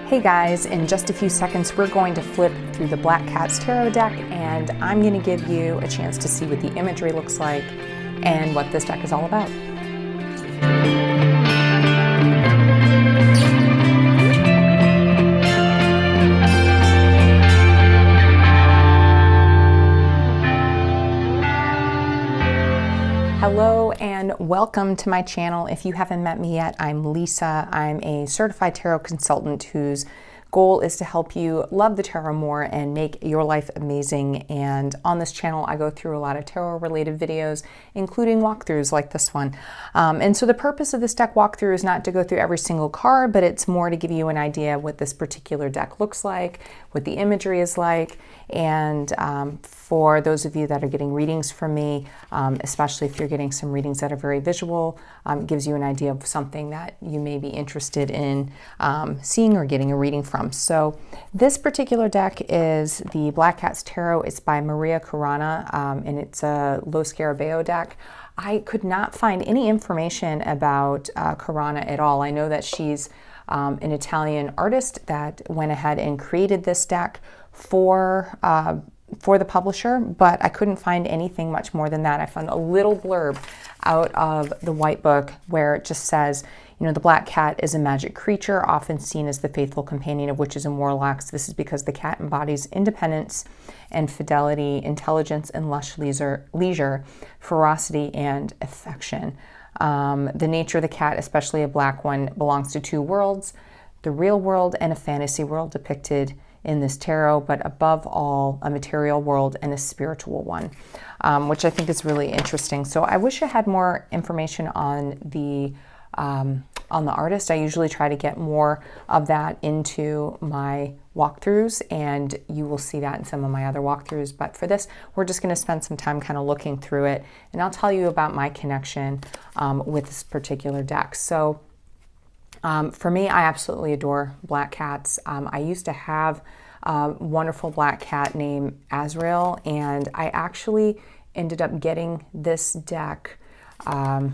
Hey guys, in just a few seconds we're going to flip through the Black Cats Tarot deck, and I'm going to give you a chance to see what the imagery looks like and what this deck is all about. Hello and welcome to my channel. If you haven't met me yet, I'm Leesa. I'm a certified tarot consultant whose goal is to help you love the tarot more and make your life amazing. And on this channel, I go through a lot of tarot related videos, including walkthroughs like this one. And so the purpose of this deck walkthrough is not to go through every single card, but it's more to give you an idea of what this particular deck looks like, what the imagery is like. And for those of you that are getting readings from me, especially if you're getting some readings that are very visual, gives you an idea of something that you may be interested in seeing or getting a reading from. So this particular deck is the Black Cats Tarot. It's by Maria Kuara, and it's a Scarabeo deck. I could not find any information about Kuara at all. I know that she's an Italian artist that went ahead and created this deck for the publisher, but I couldn't find anything much more than that. I found a little blurb out of the white book where it just says, you know, the black cat is a magic creature, often seen as the faithful companion of witches and warlocks. This is because the cat embodies independence and fidelity, intelligence and lush leisure, ferocity and affection. The nature of the cat, especially a black one, belongs to two worlds, the real world and a fantasy world depicted in this tarot, but above all, a material world and a spiritual one, which I think is really interesting. So I wish I had more information on the artist. I usually try to get more of that into my walkthroughs, and you will see that in some of my other walkthroughs. But for this, we're just going to spend some time kind of looking through it, and I'll tell you about my connection with this particular deck. So for me, I absolutely adore black cats. I used to have a wonderful black cat named Azrael, and I actually ended up getting this deck, I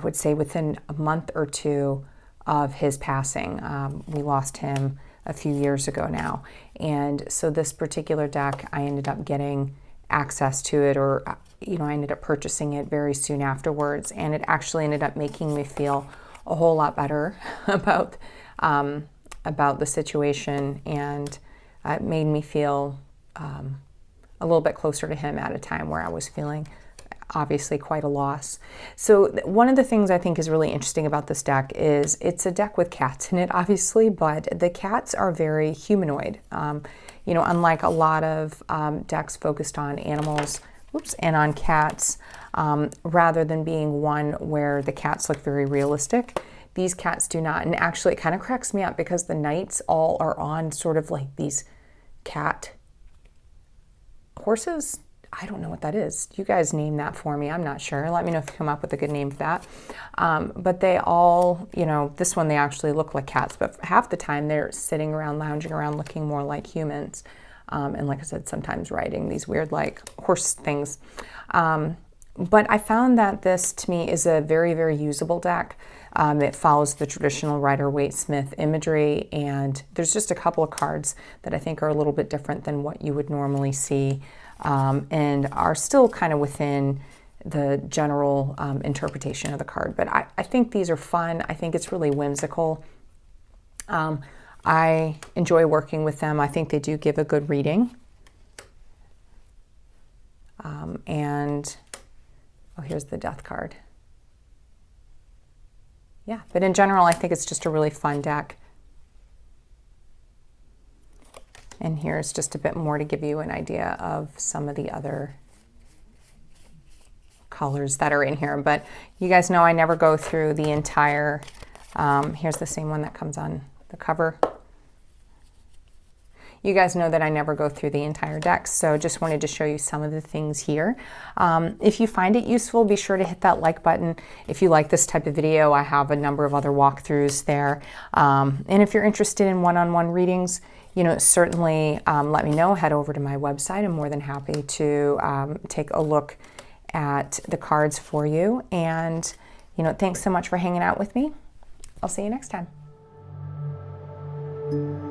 would say within a month or two of his passing. We lost him a few years ago now. And so this particular deck, I ended up getting access to it, or, you know, I ended up purchasing it very soon afterwards. And it actually ended up making me feel a whole lot better about the situation, and it made me feel a little bit closer to him at a time where I was feeling obviously quite a loss. So one of the things I think is really interesting about this deck is it's a deck with cats in it, obviously, but the cats are very humanoid. You know, unlike a lot of decks focused on animals, and on cats, rather than being one where the cats look very realistic, these cats do not. And actually, it kind of cracks me up because the knights all are on sort of like these cat horses. I don't know what that is. You guys name that for me. I'm not sure. Let me know if you come up with a good name for that. But they all, you know, this one, they actually look like cats, but half the time they're sitting around, lounging around, looking more like humans. And like I said, sometimes riding these weird like horse things. But I found that this to me is a very, very usable deck. It follows the traditional Rider-Waite-Smith imagery, and there's just a couple of cards that I think are a little bit different than what you would normally see, and are still kind of within the general interpretation of the card. But I think these are fun. I think it's really whimsical. I enjoy working with them. I think they do give a good reading. And, oh, here's the death card. Yeah, but in general, I think it's just a really fun deck. And here's just a bit more to give you an idea of some of the other colors that are in here. But you guys know I never go through the entire, here's the same one that comes on the cover. You guys know that I never go through the entire deck, so just wanted to show you some of the things here. If you find it useful, be sure to hit that like button. If you like this type of video, I have a number of other walkthroughs there. And if you're interested in one-on-one readings, you know, certainly let me know. Head over to my website. I'm more than happy to take a look at the cards for you. And, you know, thanks so much for hanging out with me. I'll see you next time. you.